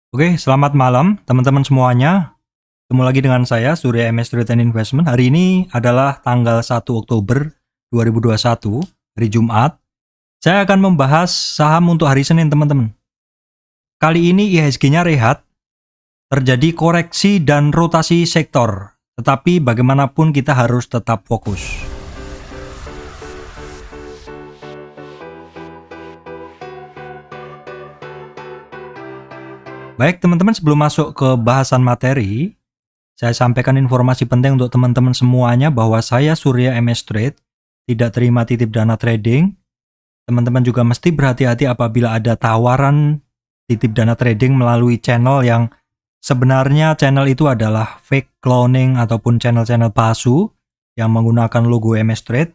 Oke, selamat malam teman-teman semuanya. Ketemu lagi dengan saya Surya MS Trade and Investment. Hari ini adalah tanggal 1 Oktober 2021, hari Jumat. Saya akan membahas saham untuk hari Senin, teman-teman. Kali ini IHSG-nya rehat, terjadi koreksi dan rotasi sektor. Tetapi bagaimanapun kita harus tetap fokus. Baik teman-teman, sebelum masuk ke bahasan materi, saya sampaikan informasi penting untuk teman-teman semuanya bahwa saya Surya MS Trade tidak terima titip dana trading. Teman-teman juga mesti berhati-hati apabila ada tawaran titip dana trading melalui channel yang sebenarnya channel itu adalah fake cloning ataupun channel-channel palsu yang menggunakan logo MS Trade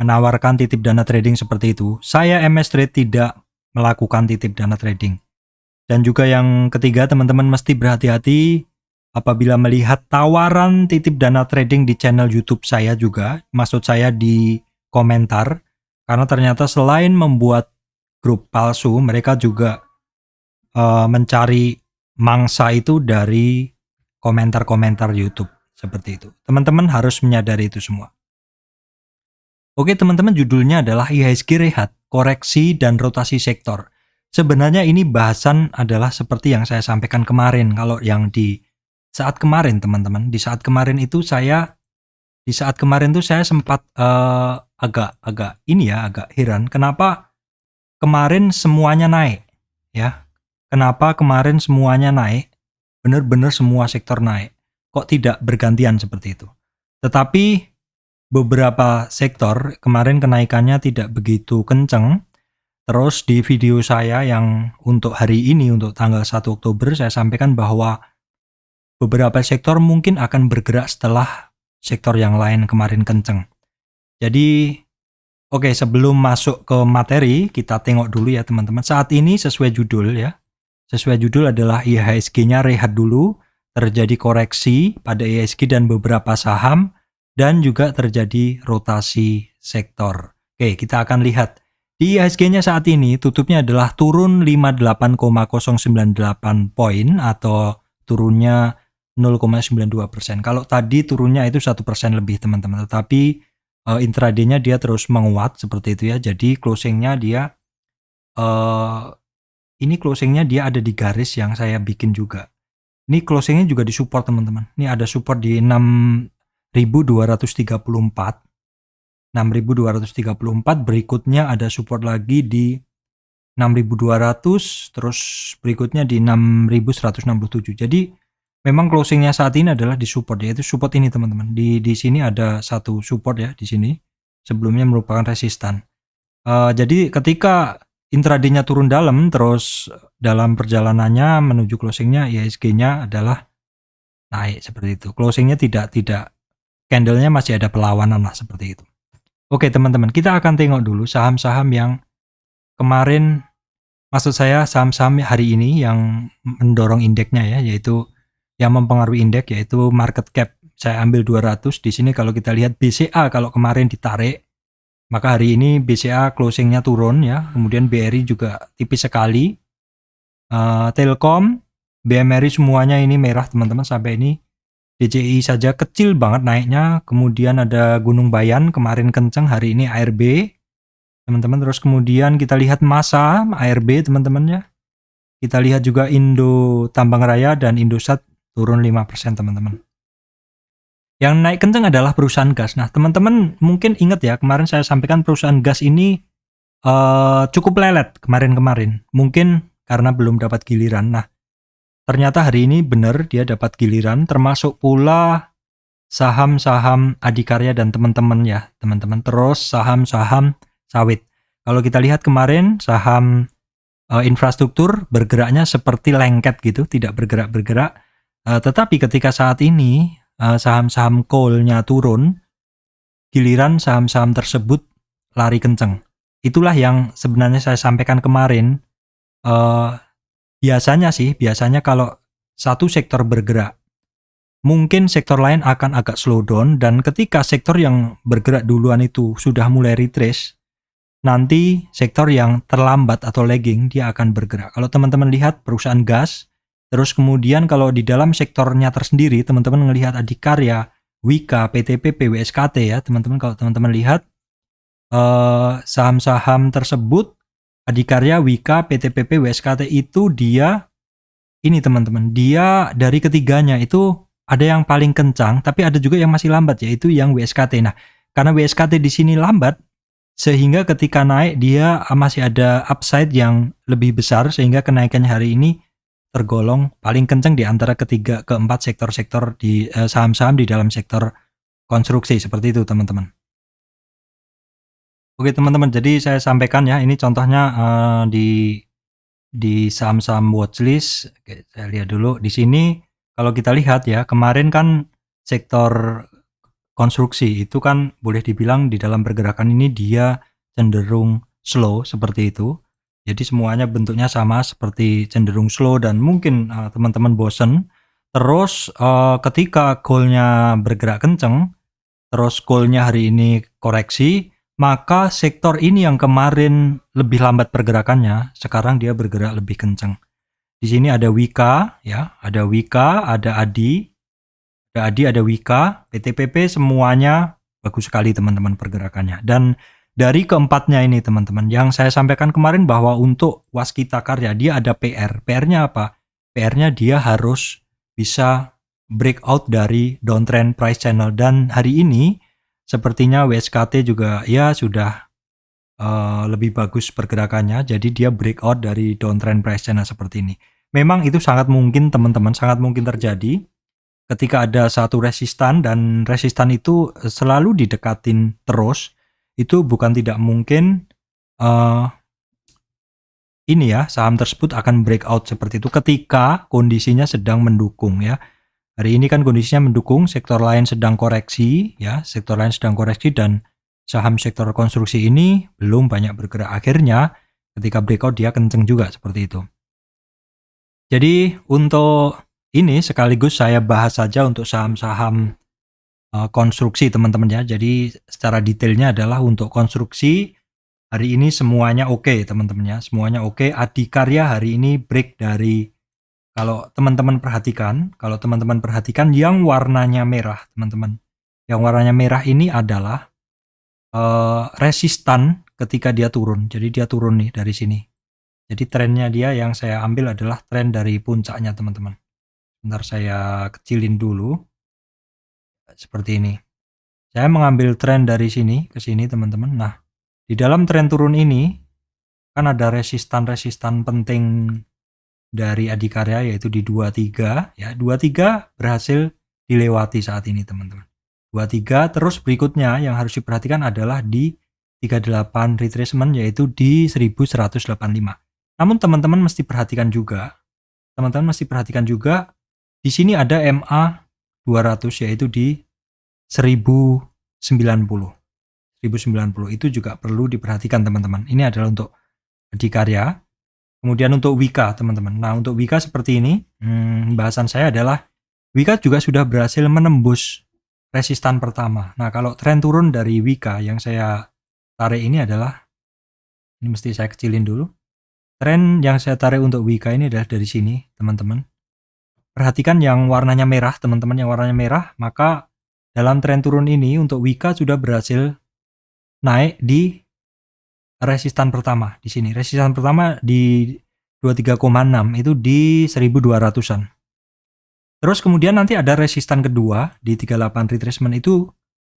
menawarkan titip dana trading seperti itu. Saya MS Trade tidak melakukan titip dana trading. Dan juga yang ketiga, teman-teman mesti berhati-hati apabila melihat tawaran titip dana trading di channel YouTube saya juga, maksud saya di komentar, karena ternyata selain membuat grup palsu, mereka juga mencari mangsa itu dari komentar-komentar YouTube, seperti itu. Teman-teman harus menyadari itu semua. Oke teman-teman, judulnya adalah IHSG rehat, koreksi dan rotasi sektor. Sebenarnya ini bahasan adalah seperti yang saya sampaikan kemarin. Kalau yang di saat kemarin teman-teman, di saat kemarin saya sempat agak heran kenapa kemarin semuanya naik, ya. Kenapa kemarin semuanya naik? Benar-benar semua sektor naik. Kok tidak bergantian seperti itu? Tetapi beberapa sektor kemarin kenaikannya tidak begitu kenceng. Terus di video saya yang untuk hari ini, untuk tanggal 1 Oktober, saya sampaikan bahwa beberapa sektor mungkin akan bergerak setelah sektor yang lain kemarin kenceng. Jadi, oke, sebelum masuk ke materi, kita tengok dulu ya teman-teman. Saat ini sesuai judul ya. Sesuai judul adalah IHSG-nya rehat dulu, terjadi koreksi pada IHSG dan beberapa saham, dan juga terjadi rotasi sektor. Oke, kita akan lihat. Di IHSG-nya saat ini tutupnya adalah turun 58,098 poin atau turunnya 0,92%. Kalau tadi turunnya itu 1% lebih teman-teman, tetapi intraday-nya dia terus menguat seperti itu ya. Jadi closing-nya dia closing-nya dia ada di garis yang saya bikin juga. Ini closing-nya juga disupport teman-teman. Ini ada support di 6.234. 6.234, berikutnya ada support lagi di 6.200, terus berikutnya di 6.167. Jadi memang closingnya saat ini adalah di support, yaitu support ini teman-teman. Di sini ada satu support ya di sini, sebelumnya merupakan resistan. Jadi ketika intraday-nya turun dalam, terus dalam perjalanannya menuju closingnya IHSG-nya adalah naik seperti itu. Closingnya tidak candle-nya masih ada perlawanan lah seperti itu. Oke teman-teman, kita akan tengok dulu saham-saham yang kemarin, maksud saya saham-saham hari ini yang mendorong indeksnya ya, yaitu yang mempengaruhi indeks, yaitu market cap. Saya ambil 200 di sini. Kalau kita lihat BCA, kalau kemarin ditarik, maka hari ini BCA closingnya turun ya. Kemudian BRI juga tipis sekali. Telkom, BMRI semuanya ini merah teman-teman sampai ini. DCI saja kecil banget naiknya, kemudian ada Gunung Bayan kemarin kenceng, hari ini ARB teman-teman. Terus kemudian kita lihat Masa ARB teman-teman ya. Kita lihat juga Indo Tambang Raya dan Indosat turun 5% teman-teman. Yang naik kenceng adalah perusahaan gas. Nah teman-teman mungkin ingat ya, kemarin saya sampaikan perusahaan gas ini cukup lelet kemarin-kemarin, mungkin karena belum dapat giliran. Nah ternyata hari ini benar dia dapat giliran, termasuk pula saham-saham Adikarya dan teman-teman ya, teman-teman. Terus saham-saham sawit. Kalau kita lihat kemarin saham infrastruktur bergeraknya seperti lengket gitu, tidak bergerak-bergerak. Tetapi ketika saat ini saham-saham coal-nya turun, giliran saham-saham tersebut lari kenceng. Itulah yang sebenarnya saya sampaikan kemarin. Biasanya kalau satu sektor bergerak, mungkin sektor lain akan agak slow down, dan ketika sektor yang bergerak duluan itu sudah mulai retrace, nanti sektor yang terlambat atau lagging dia akan bergerak. Kalau teman-teman lihat perusahaan gas, Terus kemudian kalau di dalam sektornya tersendiri, teman-teman melihat Adikarya, Wika, PTPP, WSKT ya, teman-teman kalau teman-teman lihat saham-saham tersebut Adikarya, Wika, PTPP, WSKT itu dia ini teman-teman, dia dari ketiganya itu ada yang paling kencang, tapi ada juga yang masih lambat yaitu yang WSKT. Nah, karena WSKT di sini lambat, sehingga ketika naik dia masih ada upside yang lebih besar sehingga kenaikannya hari ini tergolong paling kencang di antara ketiga keempat sektor-sektor di saham-saham di dalam sektor konstruksi seperti itu teman-teman. Oke teman-teman, jadi saya sampaikan ya ini contohnya di saham-saham watchlist. Oke, saya lihat dulu di sini. Kalau kita lihat ya kemarin kan sektor konstruksi itu kan boleh dibilang di dalam pergerakan ini dia cenderung slow seperti itu. Jadi semuanya bentuknya sama seperti cenderung slow dan mungkin teman-teman bosen. Terus ketika goalnya bergerak kenceng, terus goalnya hari ini koreksi, maka sektor ini yang kemarin lebih lambat pergerakannya, sekarang dia bergerak lebih kenceng. Di sini ada Wika, ya, ada Wika, ada Adi, ada Wika, PTPP semuanya bagus sekali teman-teman pergerakannya. Dan dari keempatnya ini teman-teman, yang saya sampaikan kemarin bahwa untuk Waskita Karya dia ada PR. PR-nya apa? PR-nya dia harus bisa breakout dari downtrend price channel. Dan hari ini sepertinya WSKT juga ya sudah lebih bagus pergerakannya. Jadi dia breakout dari downtrend price channel seperti ini. Memang itu sangat mungkin teman-teman, sangat mungkin terjadi ketika ada satu resistan dan resistan itu selalu didekatin terus, itu bukan tidak mungkin ini ya saham tersebut akan breakout seperti itu ketika kondisinya sedang mendukung ya. Hari ini kan kondisinya mendukung, sektor lain sedang koreksi ya, sektor lain sedang koreksi dan saham sektor konstruksi ini belum banyak bergerak. Akhirnya ketika breakout dia kenceng juga seperti itu. Jadi untuk ini sekaligus saya bahas saja untuk saham-saham konstruksi teman-teman ya. Jadi secara detailnya adalah untuk konstruksi hari ini semuanya oke teman-teman ya. Semuanya oke. Adikarya hari ini break dari kalau teman-teman perhatikan yang warnanya merah teman-teman. Yang warnanya merah ini adalah resistan ketika dia turun. Jadi dia turun nih dari sini. Jadi trennya dia yang saya ambil adalah tren dari puncaknya teman-teman. Bentar saya kecilin dulu. Seperti ini. Saya mengambil tren dari sini ke sini teman-teman. Nah, di dalam tren turun ini kan ada resistan-resistan penting dari Adikarya yaitu di 23 ya. 23 berhasil dilewati saat ini teman-teman. 23 terus berikutnya yang harus diperhatikan adalah di 38 retracement yaitu di 1185. Namun teman-teman mesti perhatikan juga di sini ada MA 200 yaitu di 1090 itu juga perlu diperhatikan teman-teman. Ini adalah untuk Adikarya. Kemudian untuk Wika teman-teman. Nah untuk Wika seperti ini, bahasan saya adalah Wika juga sudah berhasil menembus resistan pertama. Nah kalau tren turun dari Wika yang saya tarik ini adalah, ini mesti saya kecilin dulu. Tren yang saya tarik untuk Wika ini adalah dari sini teman-teman. Perhatikan yang warnanya merah teman-teman, yang warnanya merah, maka dalam tren turun ini untuk Wika sudah berhasil naik di resistan pertama di sini. Resistan pertama di 23,6 itu di 1200-an. Terus kemudian nanti ada resistan kedua di 38 retracement itu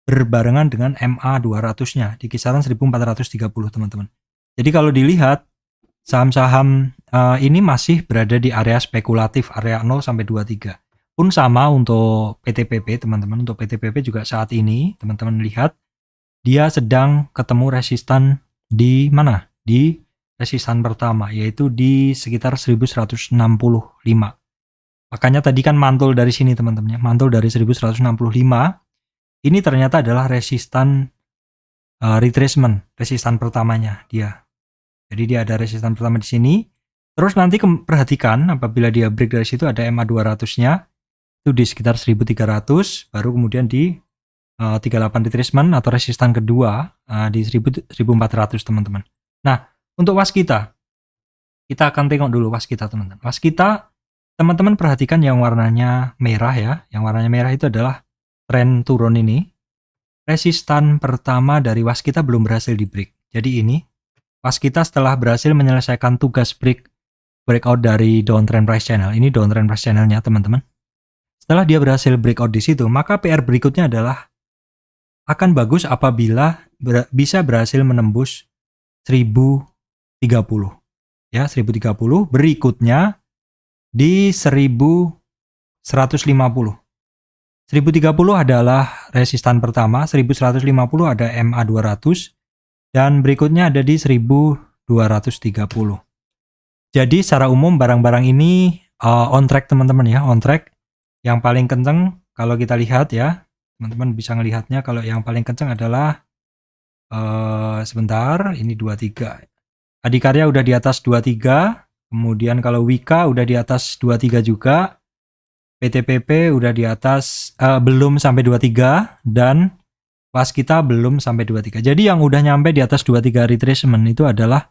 berbarengan dengan MA 200-nya di kisaran 1430 teman-teman. Jadi kalau dilihat saham-saham ini masih berada di area spekulatif, area 0 sampai 23. Pun sama untuk PTPP teman-teman. Untuk PTPP juga saat ini teman-teman lihat dia sedang ketemu resistan di mana? Di resistan pertama yaitu di sekitar 1165. Makanya tadi kan mantul dari sini teman-teman ya. Mantul dari 1165. Ini ternyata adalah resistan retracement, resistan pertamanya dia. Jadi dia ada resistan pertama di sini. Terus nanti perhatikan apabila dia break dari situ ada MA 200-nya itu di sekitar 1300, baru kemudian di 38 retracement atau resistan kedua di 1400 teman-teman. Nah, untuk Waskita kita akan tengok dulu Waskita teman-teman. Waskita teman-teman perhatikan yang warnanya merah ya. Yang warnanya merah itu adalah tren turun ini. Resistan pertama dari Waskita belum berhasil di break. Jadi ini Waskita setelah berhasil menyelesaikan tugas breakout dari downtrend price channel. Ini downtrend price channelnya teman-teman. Setelah dia berhasil breakout di situ, maka PR berikutnya adalah akan bagus apabila bisa berhasil menembus 1030. Ya, 1030. Berikutnya di 1150. 1030 adalah resistan pertama, 1150 ada MA200, dan berikutnya ada di 1230. Jadi secara umum barang-barang ini on track teman-teman ya, on track. Yang paling kenceng kalau kita lihat ya, teman-teman bisa ngelihatnya kalau yang paling kenceng adalah sebentar, ini 23. Adikarya udah di atas 23, kemudian kalau Wika udah di atas 23 juga. PTPP udah di atas belum sampai 23 dan Waskita belum sampai 23. Jadi yang udah nyampe di atas 23 retracement itu adalah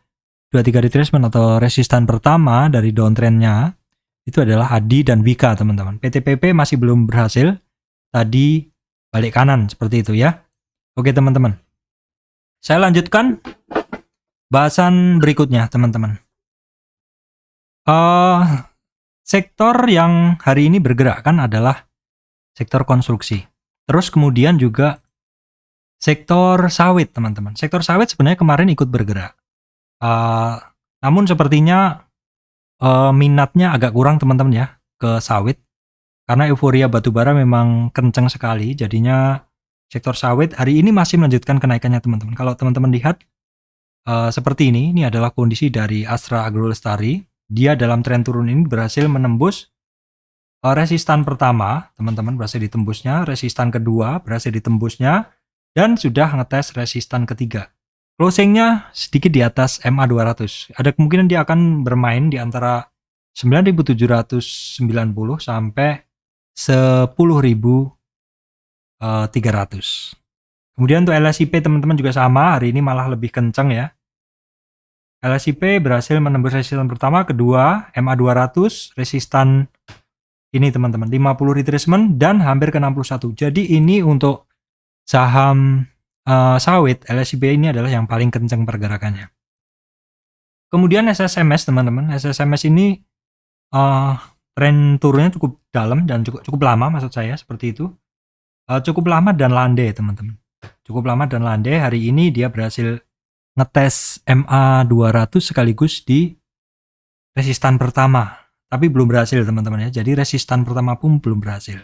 23 retracement atau resistan pertama dari downtrendnya itu adalah ADI dan Wika teman-teman. PTPP masih belum berhasil. Tadi balik kanan seperti itu ya. Oke teman-teman. Saya lanjutkan bahasan berikutnya teman-teman. Sektor yang hari ini bergerak kan adalah sektor konstruksi. Terus kemudian juga sektor sawit, teman-teman. Sektor sawit sebenarnya kemarin ikut bergerak. Namun sepertinya minatnya agak kurang teman-teman ya ke sawit. Karena euforia batubara memang kenceng sekali. Jadinya sektor sawit hari ini masih melanjutkan kenaikannya teman-teman. Kalau teman-teman lihat seperti ini adalah kondisi dari Astra Agro Lestari. Dia dalam tren turun ini berhasil menembus resistan pertama, teman-teman berhasil ditembusnya, resistan kedua berhasil ditembusnya, dan sudah ngetes resistan ketiga. Closingnya sedikit di atas MA200. Ada kemungkinan dia akan bermain di antara 9.790 sampai 10.300. Kemudian untuk LSIP teman-teman juga sama, hari ini malah lebih kencang ya. LSIP berhasil menembus resistan pertama, kedua, MA200, resistan ini teman-teman, 50 retracement dan hampir ke 61. Jadi ini untuk saham sawit, LSIP ini adalah yang paling kencang pergerakannya. Kemudian SSMS teman-teman, SSMS ini tren turunnya cukup dalam dan cukup lama maksud saya, seperti itu. Cukup lama dan landai teman-teman. Cukup lama dan landai, hari ini dia berhasil ngetes MA200 sekaligus di resistan pertama, tapi belum berhasil teman-teman ya. Jadi resistan pertama pun belum berhasil.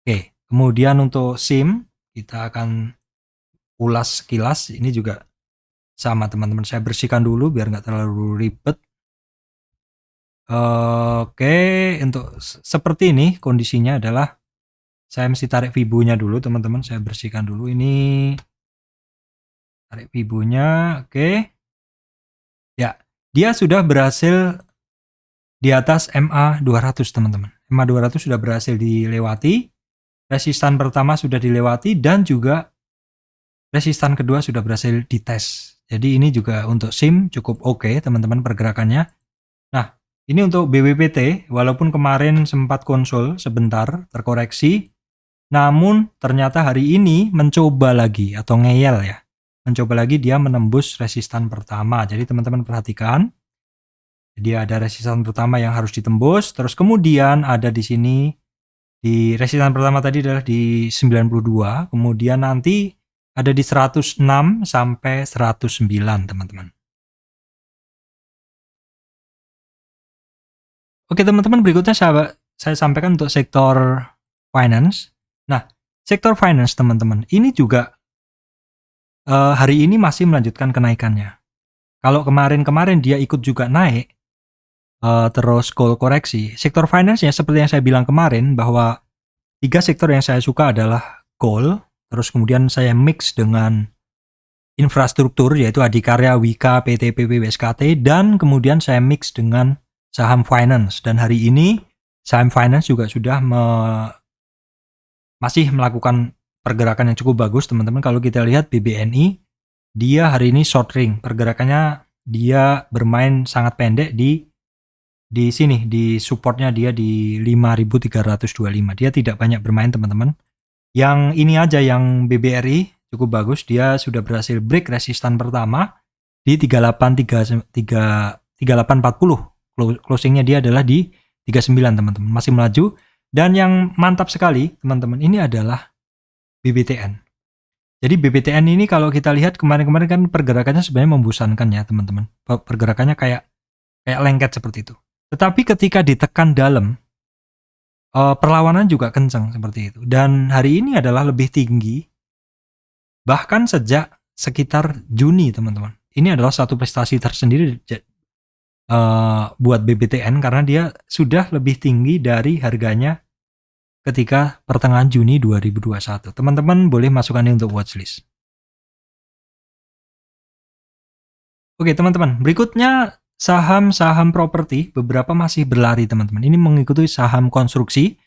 Oke, kemudian untuk SIM kita akan ulas sekilas. Ini juga sama teman-teman, saya bersihkan dulu biar nggak terlalu ribet. Oke, untuk seperti ini kondisinya adalah saya mesti tarik Fibo-nya dulu teman-teman. Saya bersihkan dulu ini. Tarik Fibo-nya, oke. Ya, dia sudah berhasil di atas MA200 teman-teman. MA200 sudah berhasil dilewati, resistan pertama sudah dilewati, dan juga resistan kedua sudah berhasil dites. Jadi ini juga untuk SIM cukup oke teman-teman pergerakannya. Nah, ini untuk BWPT, walaupun kemarin sempat konsul sebentar terkoreksi, namun ternyata hari ini mencoba lagi atau ngeyel ya. Mencoba lagi dia menembus resistan pertama. Jadi teman-teman perhatikan, dia ada resistan pertama yang harus ditembus, terus kemudian ada di sini di resistan pertama tadi adalah di 92, kemudian nanti ada di 106 sampai 109 teman-teman. Oke teman-teman, berikutnya saya sampaikan untuk sektor finance. Nah, sektor finance teman-teman, ini juga hari ini masih melanjutkan kenaikannya. Kalau kemarin-kemarin dia ikut juga naik, terus call koreksi. Sektor finance ya seperti yang saya bilang kemarin bahwa 3 sektor yang saya suka adalah coal, terus kemudian saya mix dengan infrastruktur yaitu Adikarya, Wika, PTPP, WSKT, dan kemudian saya mix dengan saham finance. Dan hari ini saham finance juga sudah masih melakukan pergerakan yang cukup bagus teman-teman. Kalau kita lihat BBNI, dia hari ini short ring, pergerakannya dia bermain sangat pendek di di sini, di supportnya dia di 5.325. Dia tidak banyak bermain teman-teman. Yang ini aja yang BBRI cukup bagus, dia sudah berhasil break resistan pertama di 3840. Closingnya dia adalah di 39 teman-teman, masih melaju. Dan yang mantap sekali teman-teman, ini adalah BBTN. Jadi BBTN ini kalau kita lihat kemarin-kemarin kan pergerakannya sebenarnya membosankan ya teman-teman. Pergerakannya kayak lengket seperti itu. Tetapi ketika ditekan dalam, perlawanan juga kencang seperti itu. Dan hari ini adalah lebih tinggi bahkan sejak sekitar Juni teman-teman. Ini adalah satu prestasi tersendiri buat BBTN karena dia sudah lebih tinggi dari harganya ketika pertengahan Juni 2021. Teman-teman boleh masukkan ini untuk watchlist. Oke teman-teman, berikutnya saham-saham properti beberapa masih berlari teman-teman. Ini mengikuti saham konstruksi.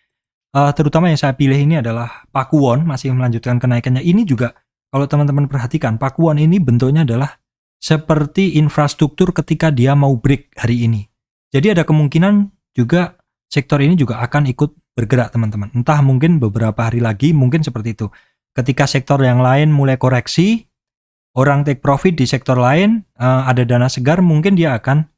Terutama yang saya pilih ini adalah Pakuwon, masih melanjutkan kenaikannya. Ini juga kalau teman-teman perhatikan, Pakuwon ini bentuknya adalah seperti infrastruktur ketika dia mau break hari ini. Jadi ada kemungkinan juga sektor ini juga akan ikut bergerak teman-teman. Entah mungkin beberapa hari lagi, mungkin seperti itu. Ketika sektor yang lain mulai koreksi, orang take profit di sektor lain, ada dana segar, mungkin dia akan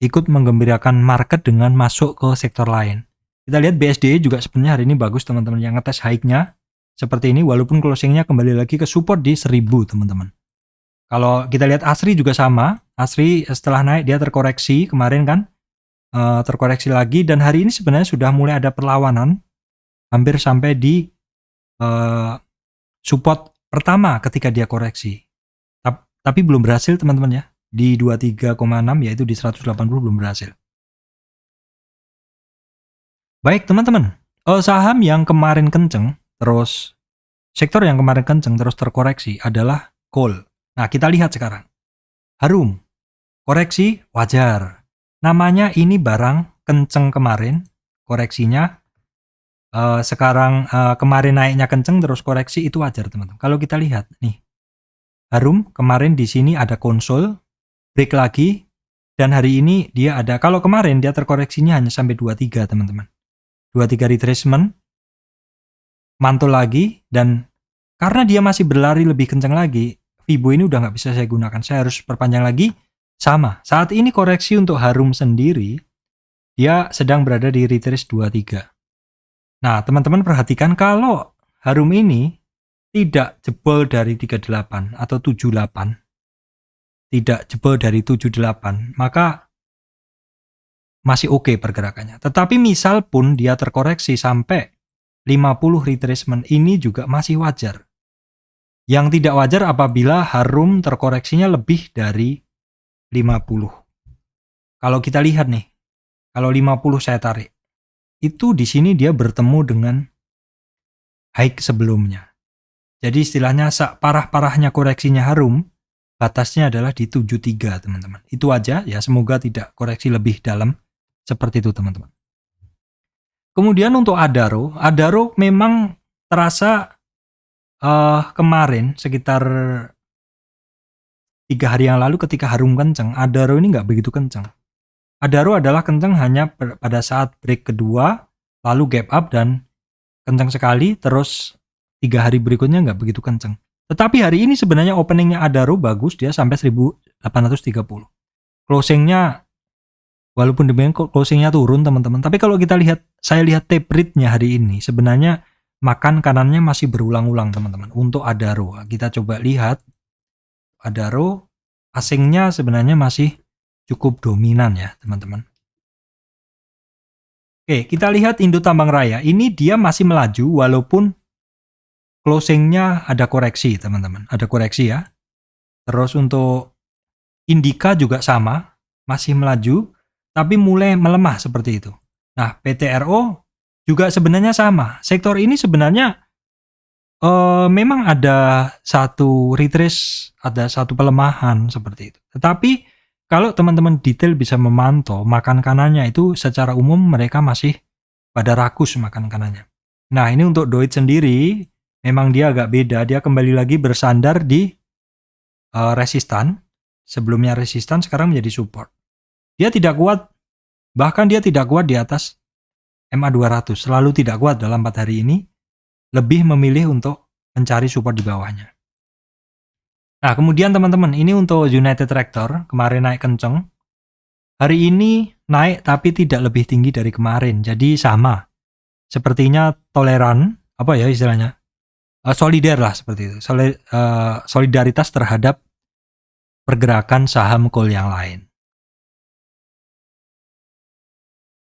ikut menggembirakan market dengan masuk ke sektor lain. Kita lihat BSDE juga sebenarnya hari ini bagus teman-teman, yang ngetes high-nya seperti ini, walaupun closingnya kembali lagi ke support di 1000 teman-teman. Kalau kita lihat ASRI juga sama, ASRI setelah naik dia terkoreksi kemarin kan, terkoreksi lagi, dan hari ini sebenarnya sudah mulai ada perlawanan, hampir sampai di support pertama ketika dia koreksi. Tapi belum berhasil teman-teman ya, di 23,6 yaitu di 180 belum berhasil. Baik teman-teman, saham yang kemarin kenceng, terus sektor yang kemarin kenceng terus terkoreksi adalah coal. Nah kita lihat sekarang, Harum, koreksi wajar. Namanya ini barang kenceng kemarin, koreksinya. Sekarang kemarin naiknya kenceng terus koreksi, itu wajar teman-teman. Kalau kita lihat nih, Harum kemarin di sini ada konsol, break lagi, dan hari ini dia ada, kalau kemarin dia terkoreksinya hanya sampai 23 teman-teman. 23 retracement, mantul lagi, dan karena dia masih berlari lebih kencang lagi, Fibo ini udah nggak bisa saya gunakan, saya harus perpanjang lagi. Sama, saat ini koreksi untuk Harum sendiri, dia sedang berada di retrace 23. Nah teman-teman perhatikan, kalau Harum ini tidak jebol dari 38 atau 78, tidak jebol dari 78, maka masih oke pergerakannya. Tetapi misal pun dia terkoreksi sampai 50 retracement, ini juga masih wajar. Yang tidak wajar apabila Harum terkoreksinya lebih dari 50. Kalau kita lihat nih, kalau 50 saya tarik, itu di sini dia bertemu dengan high sebelumnya. Jadi istilahnya parah-parahnya koreksinya Harum, batasnya adalah di 73 teman-teman. Itu aja ya, semoga tidak koreksi lebih dalam seperti itu teman-teman. Kemudian untuk Adaro memang terasa kemarin sekitar 3 hari yang lalu ketika Harum kenceng, Adaro ini nggak begitu kenceng. Adaro adalah kenceng hanya pada saat break kedua, lalu gap up dan kenceng sekali, terus 3 hari berikutnya nggak begitu kenceng. Tetapi hari ini sebenarnya openingnya Adaro bagus, dia sampai 1830. Closingnya, walaupun demikian closingnya turun teman-teman. Tapi kalau kita lihat, saya lihat tape rate-nya hari ini, sebenarnya makan kanannya masih berulang-ulang teman-teman. Untuk Adaro, kita coba lihat. Adaro, asingnya sebenarnya masih cukup dominan ya teman-teman. Oke, kita lihat Indo Tambang Raya. Ini dia masih melaju walaupun closingnya ada koreksi teman-teman, ada koreksi ya. Terus untuk Indika juga sama, masih melaju, tapi mulai melemah seperti itu. Nah, PTRO juga sebenarnya sama. Sektor ini sebenarnya memang ada satu retrace, ada satu pelemahan seperti itu. Tetapi kalau teman-teman detail bisa memantau makan kanannya itu secara umum mereka masih pada rakus makan kanannya. Nah, ini untuk Doit sendiri, memang dia agak beda, dia kembali lagi bersandar di resistan. Sebelumnya resistan, sekarang menjadi support. Dia tidak kuat Bahkan dia tidak kuat di atas MA 200, selalu tidak kuat dalam 4 hari ini, lebih memilih untuk mencari support di bawahnya. Nah, kemudian teman-teman, ini untuk United Tractor, kemarin naik kenceng. Hari ini naik tapi tidak lebih tinggi dari kemarin, jadi sama. Sepertinya toleran, apa ya istilahnya, solidar lah seperti itu. Solidaritas terhadap pergerakan saham coal yang lain.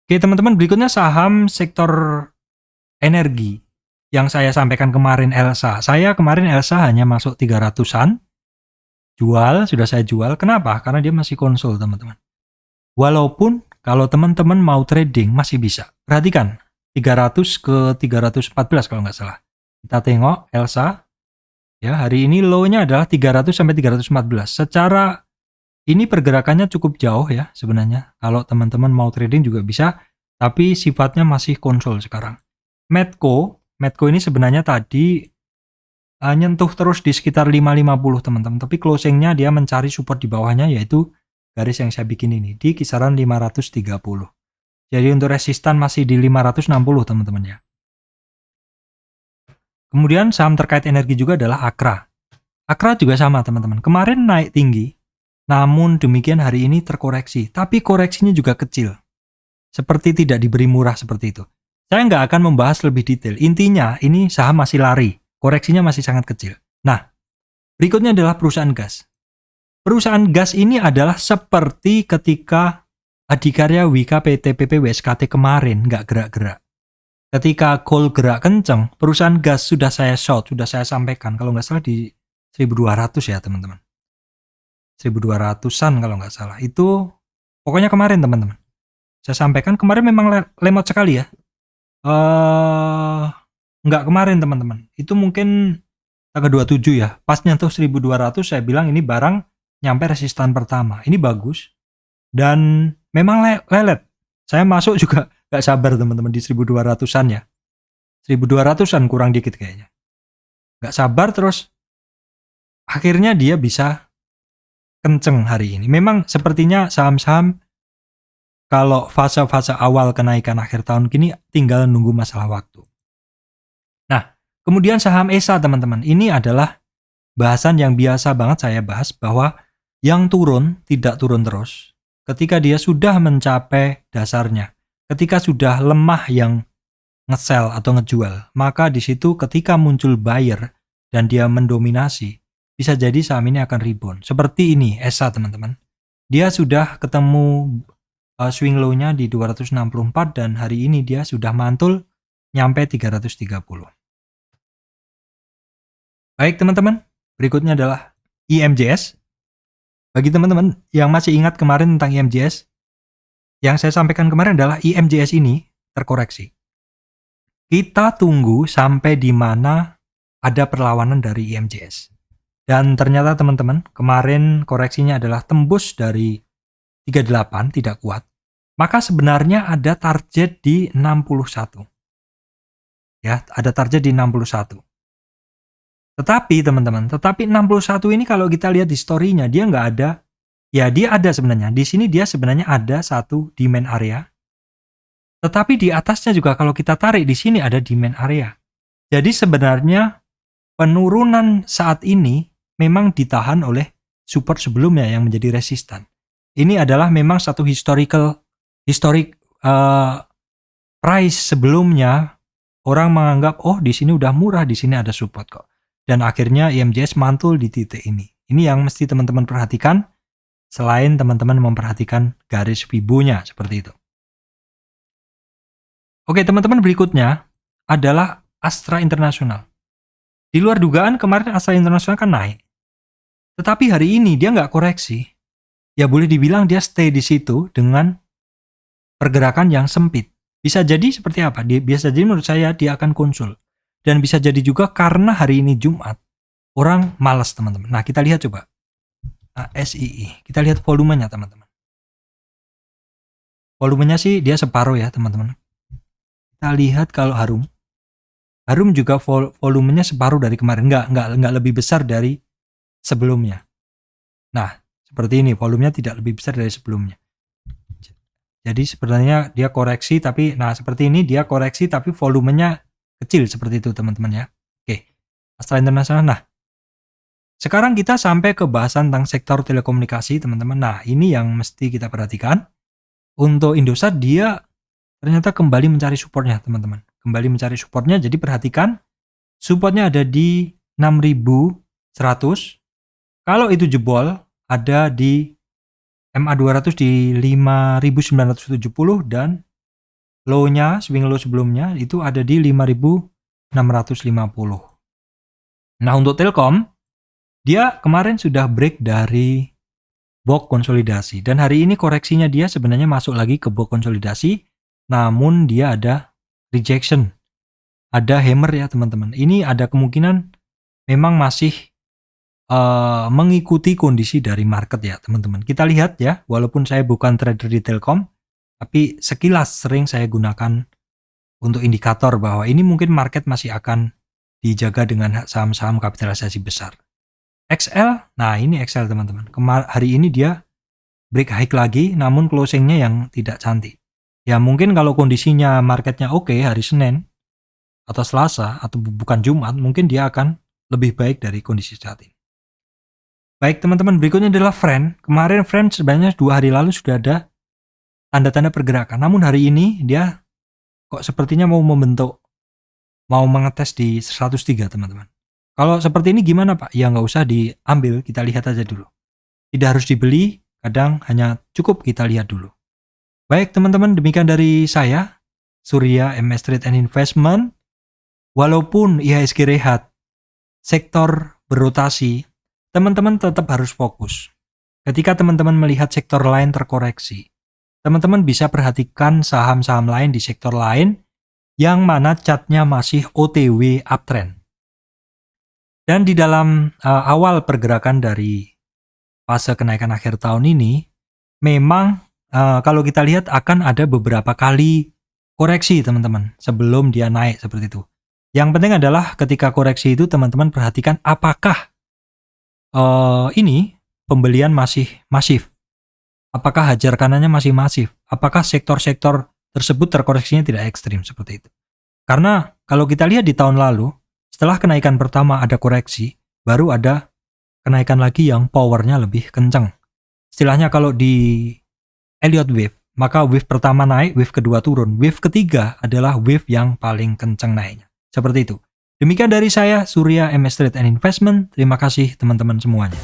Oke teman-teman, berikutnya saham sektor energi yang saya sampaikan kemarin Elsa. Saya kemarin Elsa hanya masuk 300-an. Sudah saya jual. Kenapa? Karena dia masih konsul teman-teman. Walaupun kalau teman-teman mau trading masih bisa. Perhatikan, 300 ke 314 kalau nggak salah. Kita tengok Elsa. Ya, hari ini low-nya adalah 300 sampai 314. Secara ini pergerakannya cukup jauh ya sebenarnya. Kalau teman-teman mau trading juga bisa, tapi sifatnya masih konsul sekarang. Medco ini sebenarnya tadi nyentuh terus di sekitar 550 teman-teman, tapi closingnya dia mencari support di bawahnya, yaitu garis yang saya bikin ini di kisaran 530. Jadi untuk resistan masih di 560 teman-teman ya. Kemudian saham terkait energi juga adalah Akra. Akra juga sama teman-teman, kemarin naik tinggi, namun demikian hari ini terkoreksi, tapi koreksinya juga kecil, seperti tidak diberi murah seperti itu. Saya nggak akan membahas lebih detail, intinya ini saham masih lari, koreksinya masih sangat kecil. Nah, berikutnya adalah perusahaan gas. Perusahaan gas ini adalah seperti ketika Adikarya Wika PT PP WSKT kemarin nggak gerak-gerak. Ketika coal gerak kenceng, perusahaan gas sudah saya short, sudah saya sampaikan, kalau nggak salah di 1200 ya teman-teman. 1200-an kalau nggak salah. Itu pokoknya kemarin teman-teman. Saya sampaikan kemarin memang lemot sekali ya. Nggak kemarin teman-teman, itu mungkin tanggal 27 ya, pas nyentuh 1200 saya bilang ini barang nyampe resistan pertama, ini bagus dan memang lelet. Saya masuk juga nggak sabar teman-teman di 1200-an ya, 1200-an kurang dikit kayaknya, nggak sabar, terus akhirnya dia bisa kenceng hari ini. Memang sepertinya saham-saham kalau fase-fase awal kenaikan akhir tahun kini tinggal nunggu masalah waktu. Nah, kemudian saham ESA teman-teman, ini adalah bahasan yang biasa banget saya bahas, bahwa yang turun tidak turun terus. Ketika dia sudah mencapai dasarnya, ketika sudah lemah yang nge-sell atau ngejual, maka di situ ketika muncul buyer dan dia mendominasi, bisa jadi saham ini akan rebound. Seperti ini ESA teman-teman. Dia sudah ketemu swing low-nya di 264 dan hari ini dia sudah mantul nyampe 330. Baik teman-teman, berikutnya adalah IMJS. Bagi teman-teman yang masih ingat kemarin tentang IMJS, yang saya sampaikan kemarin adalah IMJS ini terkoreksi. Kita tunggu sampai di mana ada perlawanan dari IMJS. Dan ternyata teman-teman, kemarin koreksinya adalah tembus dari 38, tidak kuat. Maka sebenarnya ada target di 61. Ya, ada target di 61. Tetapi teman-teman, 61 ini kalau kita lihat di story-nya dia nggak ada. Ya, dia ada sebenarnya. Di sini dia sebenarnya ada satu demand area. Tetapi di atasnya juga kalau kita tarik di sini ada demand area. Jadi sebenarnya penurunan saat ini memang ditahan oleh support sebelumnya yang menjadi resistan. Ini adalah memang satu historic price sebelumnya, orang menganggap oh di sini udah murah, di sini ada support kok. Dan akhirnya IMJS mantul di titik ini. Ini yang mesti teman-teman perhatikan, selain teman-teman memperhatikan garis Fibo-nya seperti itu. Oke teman-teman, berikutnya adalah Astra International. Di luar dugaan kemarin Astra International kan naik. Tetapi hari ini dia nggak koreksi. Ya boleh dibilang dia stay di situ dengan pergerakan yang sempit. Bisa jadi seperti apa? Bisa jadi menurut saya dia akan konsul. Dan bisa jadi juga karena hari ini Jumat, orang malas teman-teman. Nah kita lihat coba. ASII. Kita lihat volumenya teman-teman. Volumenya sih dia separuh ya teman-teman. Kita lihat kalau Harum. Harum juga volumenya separuh dari kemarin. Nggak lebih besar dari sebelumnya. Nah, seperti ini, volumenya tidak lebih besar dari sebelumnya. Jadi sebenarnya dia koreksi tapi nah seperti ini dia koreksi tapi volumenya kecil seperti itu teman-teman ya. Oke. Astra International. Nah, sekarang kita sampai ke bahasan tentang sektor telekomunikasi teman-teman. Nah, ini yang mesti kita perhatikan. Untuk Indosat dia ternyata kembali mencari supportnya teman-teman. Kembali mencari supportnya, jadi perhatikan supportnya ada di 6.100. Kalau itu jebol ada di MA200 di 5.970 dan low-nya, swing low sebelumnya itu ada di 5.650. Nah, untuk Telkom, dia kemarin sudah break dari box konsolidasi dan hari ini koreksinya dia sebenarnya masuk lagi ke box konsolidasi, namun dia ada rejection. Ada hammer ya, teman-teman. Ini ada kemungkinan memang masih mengikuti kondisi dari market ya teman-teman. Kita lihat ya, walaupun saya bukan trader di Telkom, tapi sekilas sering saya gunakan untuk indikator bahwa ini mungkin market masih akan dijaga dengan saham-saham kapitalisasi besar. XL, nah ini XL teman-teman. Hari ini dia break high lagi, namun closingnya yang tidak cantik. Ya mungkin kalau kondisinya marketnya oke hari Senin atau Selasa atau bukan Jumat, mungkin dia akan lebih baik dari kondisi saat ini. Baik teman-teman, berikutnya adalah Friend. Kemarin Friend sebenarnya 2 hari lalu sudah ada tanda-tanda pergerakan. Namun hari ini dia kok sepertinya mau mengetes di 103 teman-teman. Kalau seperti ini gimana Pak? Ya nggak usah diambil, kita lihat aja dulu. Tidak harus dibeli, kadang hanya cukup kita lihat dulu. Baik teman-teman, demikian dari saya, Surya MS Trade and Investment. Walaupun IHSG rehat, sektor berotasi, teman-teman tetap harus fokus. Ketika teman-teman melihat sektor lain terkoreksi, teman-teman bisa perhatikan saham-saham lain di sektor lain yang mana chartnya masih OTW uptrend. Dan di dalam awal pergerakan dari fase kenaikan akhir tahun ini, memang kalau kita lihat akan ada beberapa kali koreksi teman-teman sebelum dia naik seperti itu. Yang penting adalah ketika koreksi itu teman-teman perhatikan apakah ini pembelian masih masif. Apakah hajar kanannya masih masif? Apakah sektor-sektor tersebut terkoreksinya tidak ekstrim seperti itu? Karena kalau kita lihat di tahun lalu, setelah kenaikan pertama ada koreksi, baru ada kenaikan lagi yang powernya lebih kencang. Istilahnya kalau di Elliott Wave, maka wave pertama naik, wave kedua turun. Wave ketiga adalah wave yang paling kencang naiknya. Seperti itu. Demikian dari saya, Surya MS Trade and Investment. Terima kasih teman-teman semuanya.